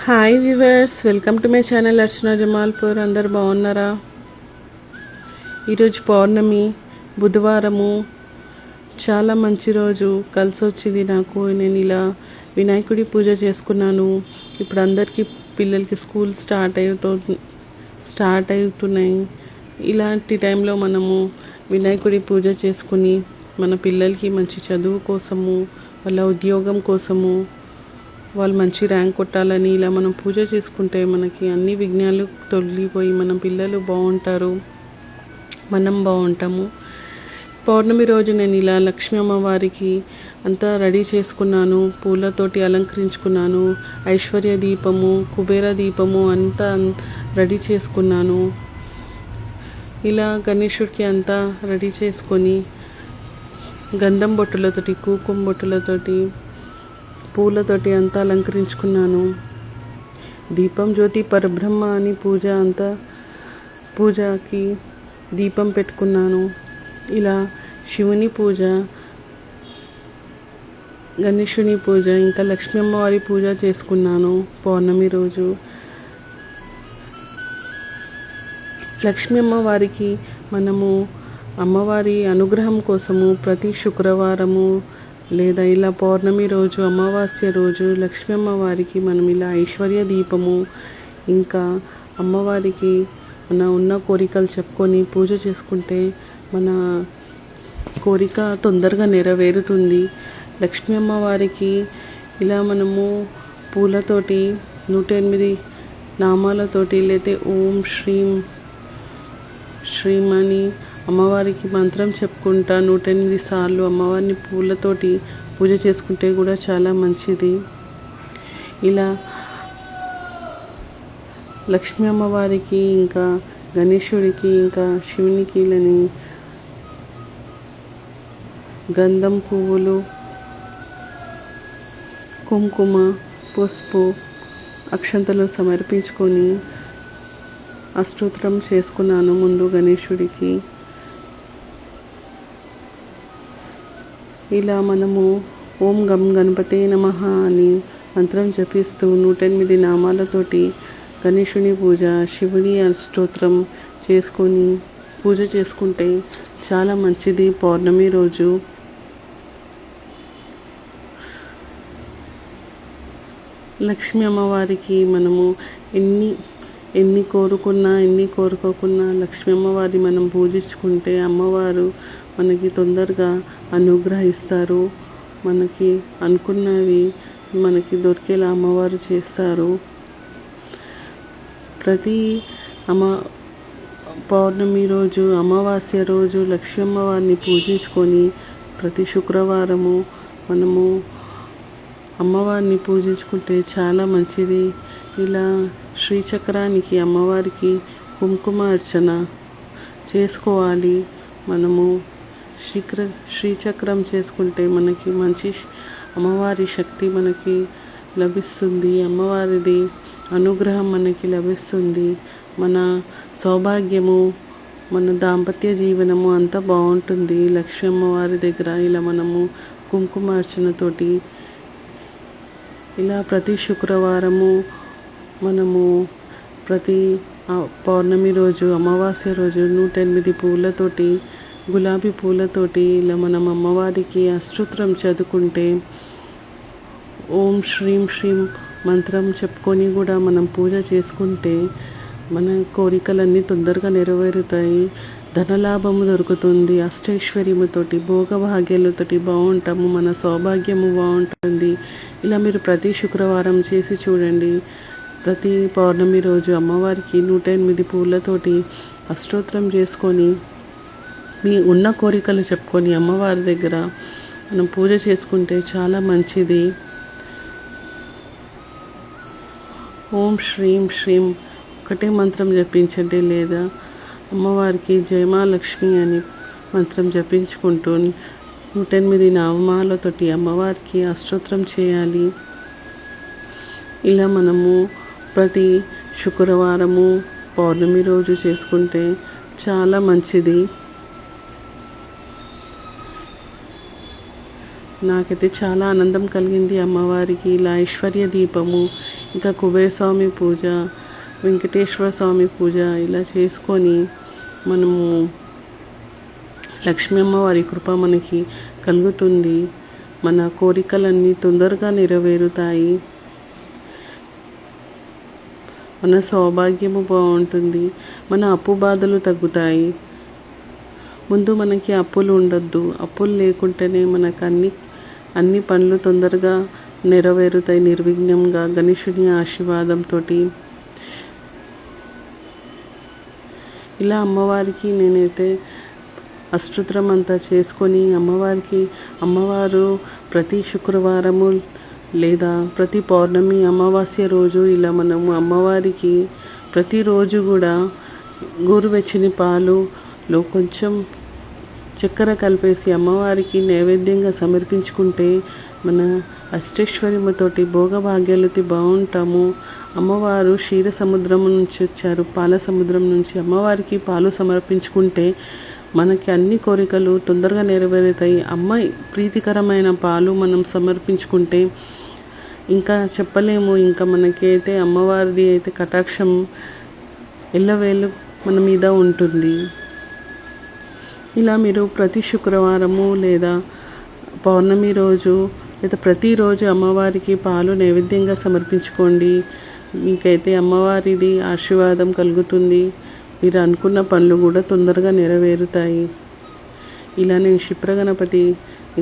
Hi viewers, welcome to my channel Archana Jamalpur. అందరు బాగున్నారా? ఈరోజు పౌర్ణమి, బుధవారము, చాలా మంచి రోజు కలిసి వచ్చింది నాకు. నేను ఇలా వినాయకుడి పూజ చేసుకున్నాను. ఇప్పుడు అందరికీ పిల్లలకి స్కూల్ స్టార్ట్ అవుతున్నాయి. ఇలాంటి టైంలో మనము వినాయకుడి పూజ చేసుకుని మన పిల్లలకి మంచి చదువు కోసము, వాళ్ళ ఉద్యోగం కోసము, వాళ్ళు మంచి ర్యాంక్ కొట్టాలని ఇలా మనం పూజ చేసుకుంటే మనకి అన్ని విఘ్నాలు తొలగిపోయి మన పిల్లలు బాగుంటారు, మనం బాగుంటాము. పౌర్ణమి రోజు నేను ఇలా లక్ష్మీ అమ్మవారికి అంతా రెడీ చేసుకున్నాను. పూలతోటి అలంకరించుకున్నాను. ఐశ్వర్య దీపము, కుబేర దీపము అంతా రెడీ చేసుకున్నాను. ఇలా గణేశుడికి అంతా రెడీ చేసుకొని గంధం బొట్టులతోటి, కుంకుమ బొట్టులతోటి, పూలతోటి అంతా అలంకరించుకున్నాను. దీపం జ్యోతి పరబ్రహ్మ అని పూజకి దీపం పెట్టుకున్నాను. ఇలా శివుని పూజ, గణేశుని పూజ, ఇంకా లక్ష్మీ అమ్మవారి పూజ చేసుకున్నాను. పౌర్ణమి రోజు లక్ష్మీ అమ్మవారికి మనము అమ్మవారి అనుగ్రహం కోసము ప్రతి శుక్రవారము లేదా ఇలా పౌర్ణమి రోజు, అమావాస్య రోజు లక్ష్మీ అమ్మవారికి మనం ఇలా ఐశ్వర్య దీపము, ఇంకా అమ్మవారికి ఉన్న కోరికలు చెప్పుకొని పూజ చేసుకుంటే మన కోరిక తొందరగా నెరవేరుతుంది. లక్ష్మీ అమ్మవారికి ఇలా మనము పూలతోటి 108 నామాలతోటి లేతే ఓం శ్రీం అని అమ్మవారికి మంత్రం చెప్పుకుంటా 108 సార్లు అమ్మవారిని పూలతోటి పూజ చేసుకుంటే కూడా చాలా మంచిది. ఇలా లక్ష్మీ అమ్మవారికి, ఇంకా గణేశుడికి, ఇంకా శివునికి ఇలాని గంధం పువ్వులు, కుంకుమ, పసుపు, అక్షంతలు సమర్పించుకొని అష్టోత్తరం చేసుకున్నాను. ముందు గణేశుడికి ఇలా మనము ఓం గం గణపతే నమః అని మంత్రం జపిస్తూ 108 నామాలతోటి గణేశుని పూజ, శివుని అష్టోత్తరం చేసుకొని పూజ చేసుకుంటే చాలా మంచిది. పౌర్ణమి రోజు లక్ష్మీ అమ్మవారికి మనము ఎన్ని కోరుకోకున్నా లక్ష్మీ అమ్మవారిని మనం పూజించుకుంటే అమ్మవారు మనకి తొందరగా అనుగ్రహిస్తారు. మనకి అనుకున్నవి మనకి దొరికేలా అమ్మవారు చేస్తారు. ప్రతి పౌర్ణమి రోజు, అమావాస్య రోజు లక్ష్మీ అమ్మవారిని పూజించుకొని ప్రతి శుక్రవారము మనము అమ్మవారిని పూజించుకుంటే చాలా మంచిది. ఇలా శ్రీచక్రానికి అమ్మవారికి కుంకుమ అర్చన చేసుకోవాలి. మనము శ్రీచక్రం చేసుకుంటే మనకి మంచి అమ్మవారి శక్తి మనకి లభిస్తుంది. అమ్మవారిది అనుగ్రహం మనకి లభిస్తుంది. మన సౌభాగ్యము, మన దాంపత్య జీవనము అంతా బాగుంటుంది. లక్ష్మీ అమ్మవారి దగ్గర ఇలా మనము కుంకుమ అర్చనతోటి ఇలా ప్రతి శుక్రవారము మనము ప్రతి పౌర్ణమి రోజు, అమావాస్య రోజు 108 పూలతోటి, గులాబీ పూలతోటి ఇలా మనం అమ్మవారికి అష్టోత్తరం చదువుకుంటే ఓం శ్రీం మంత్రం చెప్పుకొని కూడా మనం పూజ చేసుకుంటే మన కోరికలన్నీ తొందరగా నెరవేరుతాయి. ధనలాభము దొరుకుతుంది. అష్టైశ్వర్యముతోటి, భోగభాగ్యాలతోటి బాగుంటాము. మన సౌభాగ్యము బాగుంటుంది. ఇలా మీరు ప్రతి శుక్రవారం చేసి చూడండి. ప్రతి పౌర్ణమి రోజు అమ్మవారికి 108 పూలతోటి అష్టోత్తరం చేసుకొని మీ ఉన్న కోరికలు చెప్పుకొని అమ్మవారి దగ్గర మనం పూజ చేసుకుంటే చాలా మంచిది. ఓం శ్రీం ఒకటే మంత్రం జపించండి, లేదా అమ్మవారికి జయమాలక్ష్మి అని మంత్రం జపించుకుంటూ 108 నామాలతోటి అమ్మవారికి అష్టోత్తరం చేయాలి. ఇలా మనము ప్రతి శుక్రవారము పౌర్ణమి రోజు చేసుకుంటే చాలా మంచిది. నాకైతే చాలా ఆనందం కలిగింది. అమ్మవారికి ఇలా ఐశ్వర్య దీపము, ఇంకా కుబేర స్వామి పూజ, వెంకటేశ్వర స్వామి పూజ ఇలా చేసుకొని మనము లక్ష్మీ అమ్మవారి కృప మనకి కలుగుతుంది. మన కోరికలన్నీ తొందరగా నెరవేరుతాయి. మన సౌభాగ్యము బాగుంటుంది. మన అప్పు బాధలు తగ్గుతాయి. ముందు మనకి అప్పులు ఉండొద్దు. అప్పులు లేకుంటేనే మనకు అన్ని పనులు తొందరగా నెరవేరుతాయి నిర్విఘ్నంగా గణేశుని ఆశీర్వాదంతో. ఇలా అమ్మవారికి నేనైతే అష్టోత్తరం అంతా చేసుకొని అమ్మవారు ప్రతి శుక్రవారము లేదా ప్రతి పౌర్ణమి అమావాస్య రోజు ఇలా మనము అమ్మవారికి ప్రతిరోజు కూడా గోరువెచ్చని పాలులో కొంచెం చక్కెర కలిపేసి అమ్మవారికి నైవేద్యంగా సమర్పించుకుంటే మన అష్టైశ్వర్యముతోటి భోగభాగ్యాలతో బాగుంటాము. అమ్మవారు క్షీర సముద్రం నుంచి వచ్చారు, పాల సముద్రం నుంచి. అమ్మవారికి పాలు సమర్పించుకుంటే మనకి అన్ని కోరికలు తొందరగా నెరవేరుతాయి. అమ్మాయి ప్రీతికరమైన పాలు మనం సమర్పించుకుంటే ఇంకా చెప్పలేము. ఇంకా మనకైతే అమ్మవారిది అయితే కటాక్షం ఎల్లవేళ మన మీద ఉంటుంది. ఇలా మీరు ప్రతి శుక్రవారము లేదా పౌర్ణమి రోజు లేదా ప్రతిరోజు అమ్మవారికి పాలు నైవేద్యంగా సమర్పించుకోండి. మీకైతే అమ్మవారిది ఆశీర్వాదం కలుగుతుంది. మీరు అనుకున్న పనులు కూడా తొందరగా నెరవేరుతాయి. ఇలా నేను క్షిప్రగణపతి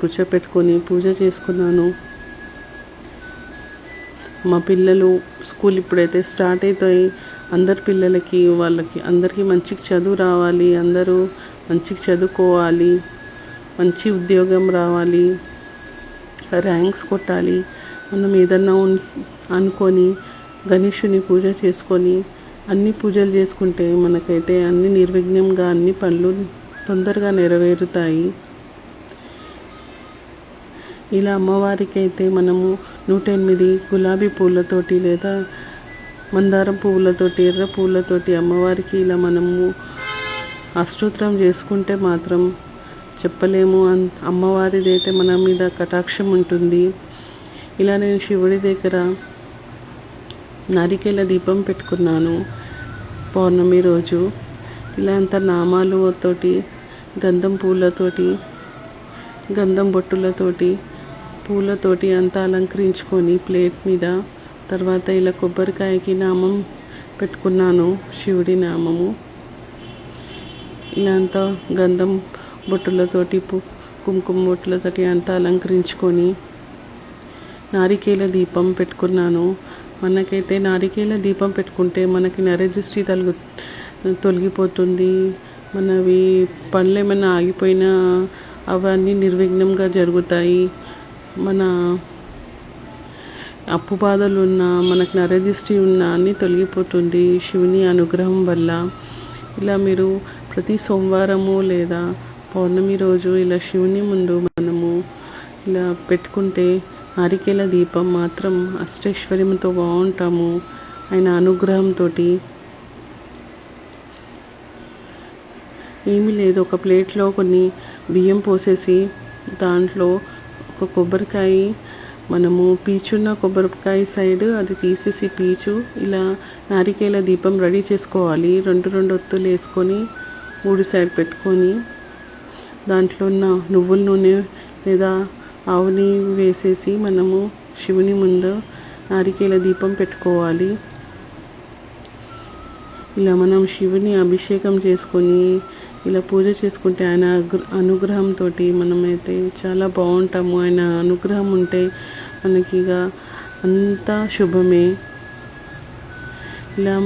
కూర్చోపెట్టుకొని పూజ చేసుకున్నాను. మా పిల్లలు స్కూల్ ఇప్పుడైతే స్టార్ట్ అవుతాయి. అందరి పిల్లలకి అందరికీ మంచిగా చదువు రావాలి, అందరూ మంచిగా చదువుకోవాలి, మంచి ఉద్యోగం రావాలి, ర్యాంక్స్ కొట్టాలి. మనం ఏదన్నా అనుకొని గణేశుని పూజ చేసుకొని అన్ని పూజలు చేసుకుంటే మనకైతే అన్ని నిర్విఘ్నంగా అన్ని పనులు తొందరగా నెరవేరుతాయి. ఇలా అమ్మవారికి అయితే మనము 108 గులాబీ పూలతోటి లేదా మందారం పువ్వులతోటి ఎర్ర పువ్వులతోటి అమ్మవారికి ఇలా మనము అష్టోత్తరం చేసుకుంటే మాత్రం చెప్పలేము. అమ్మవారిది అయితే మన మీద కటాక్షం ఉంటుంది. ఇలా నేను శివుడి దగ్గర నారికేల దీపం పెట్టుకున్నాను పౌర్ణమి రోజు. ఇలా అంత నామాలతోటి గంధం పూలతోటి గంధం బొట్టులతోటి పూలతోటి అంతా అలంకరించుకొని ప్లేట్ మీద తర్వాత ఇలా కొబ్బరికాయకి నామం పెట్టుకున్నాను, శివుడి నామము. ఇలా అంతా గంధం బొట్టులతోటి కుంకుమ బొట్టులతోటి అంతా అలంకరించుకొని నారికేల దీపం పెట్టుకున్నాను. మనకైతే నారికేల దీపం పెట్టుకుంటే మనకి నరదృష్టి తొలగిపోతుంది. మనవి పనులు ఏమైనా ఆగిపోయినా అవన్నీ నిర్విఘ్నంగా జరుగుతాయి. మన అప్పు బాధలు ఉన్నా మనకు నరదృష్టి ఉన్నా అన్నీ తొలగిపోతుంది శివుని అనుగ్రహం వల్ల. ఇలా మీరు ప్రతి సోమవారము లేదా పౌర్ణమి రోజు ఇలా శివుని ముందు మనము ఇలా పెట్టుకుంటే నారికేల దీపం మాత్రం అష్టైశ్వర్యంతో బాగుంటాము ఆయన అనుగ్రహంతో. ఏమీ లేదు, ఒక ప్లేట్లో కొన్ని బియ్యం పోసేసి దాంట్లో ఒక కొబ్బరికాయ, మనము పీచున్న కొబ్బరికాయ సైడ్ అది తీసేసి పీచు ఇలా నారికేల దీపం రెడీ చేసుకోవాలి. 2 ఒత్తులు వేసుకొని 3 సైడ్ పెట్టుకొని దాంట్లో ఉన్న నువ్వుల నూనె లేదా ఆవు నెయ్యి వేసేసి మనము శివుని ముందు నారికేల దీపం పెట్టుకోవాలి. ఇలా మనం శివుని అభిషేకం చేసుకొని ఇలా పూజ చేసుకుంటే ఆయన అనుగ్రహంతో మనమైతే చాలా బాగుంటాము. ఆయన అనుగ్రహం ఉంటే మనకి ఇక అంతా శుభమే. ఇలా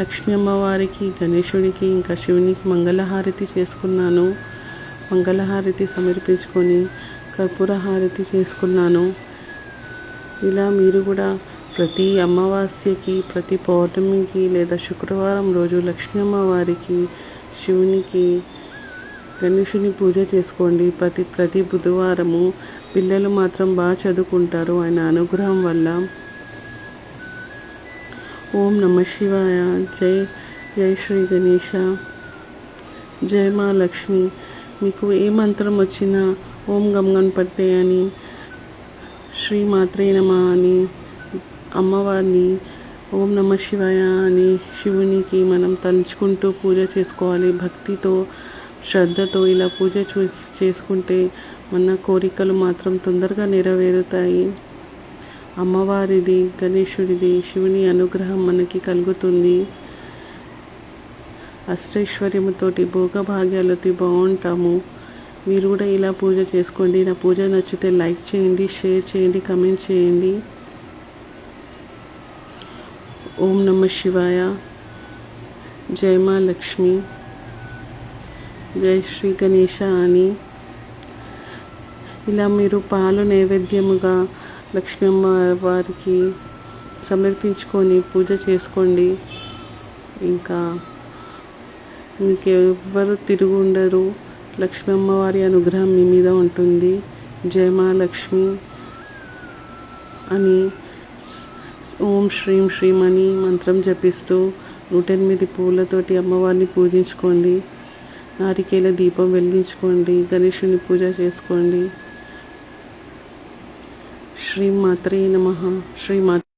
లక్ష్మీ అమ్మవారికి, గణేశుడికి ఇంకా శివునికి మంగళహారతి చేసుకున్నాను. మంగళహారతి సమర్పించుకొని కర్పూర హారతి చేసుకున్నాను. ఇలా మీరు కూడా ప్రతి అమావాస్యకి, ప్రతి పౌర్ణమికి లేదా శుక్రవారం రోజు లక్ష్మీ అమ్మవారికి, శివునికి, గణేశుని పూజ చేసుకోండి. ప్రతి బుధవారము. పిల్లలు మాత్రం బాగా చదువుకుంటారు ఆయన అనుగ్రహం వల్ల. ఓం నమః శివాయ. జై శ్రీ గణేశ. జై మా లక్ష్మి. మీకు ఏ మంత్రం వచ్చినా ఓం గం గణపతే అని, శ్రీ మాత్రే నమః అని అమ్మవారిని ఓం నమ శివాయ అని శివునికి మనం తలుచుకుంటూ పూజ చేసుకోవాలి. భక్తితో శ్రద్ధతో ఇలా పూజ చేసుకుంటే మన కోరికలు మాత్రం తొందరగా నెరవేరుతాయి. అమ్మవారిది, గణేశుడిది, శివుని అనుగ్రహం మనకి కలుగుతుంది. అష్టైశ్వర్యముతోటి భోగభాగ్యాలతో బాగుంటాము. మీరు కూడా ఇలా పూజ చేసుకోండి. నా పూజ నచ్చితే లైక్ చేయండి, షేర్ చేయండి, కమెంట్ చేయండి. ఓం నమ శివాయ. జై మా లక్ష్మి, జై శ్రీ గణేశ అని ఇలా మీరు పాలు నైవేద్యముగా లక్ష్మీ అమ్మవారికి సమర్పించుకొని పూజ చేసుకోండి. ఇంకా మీకు ఎవ్వరు తిరుగు ఉండరు. లక్ష్మీ అమ్మవారి అనుగ్రహం మీ మీద ఉంటుంది. జయ మహాలక్ష్మి అని ఓం శ్రీం శ్రీం అని మంత్రం జపిస్తూ 108 పూలతోటి అమ్మవారిని పూజించుకోండి. నారికేల దీపం వెలిగించుకోండి. గణేశుని పూజ చేసుకోండి. శ్రీమాత్రే నమః. శ్రీమాత్రే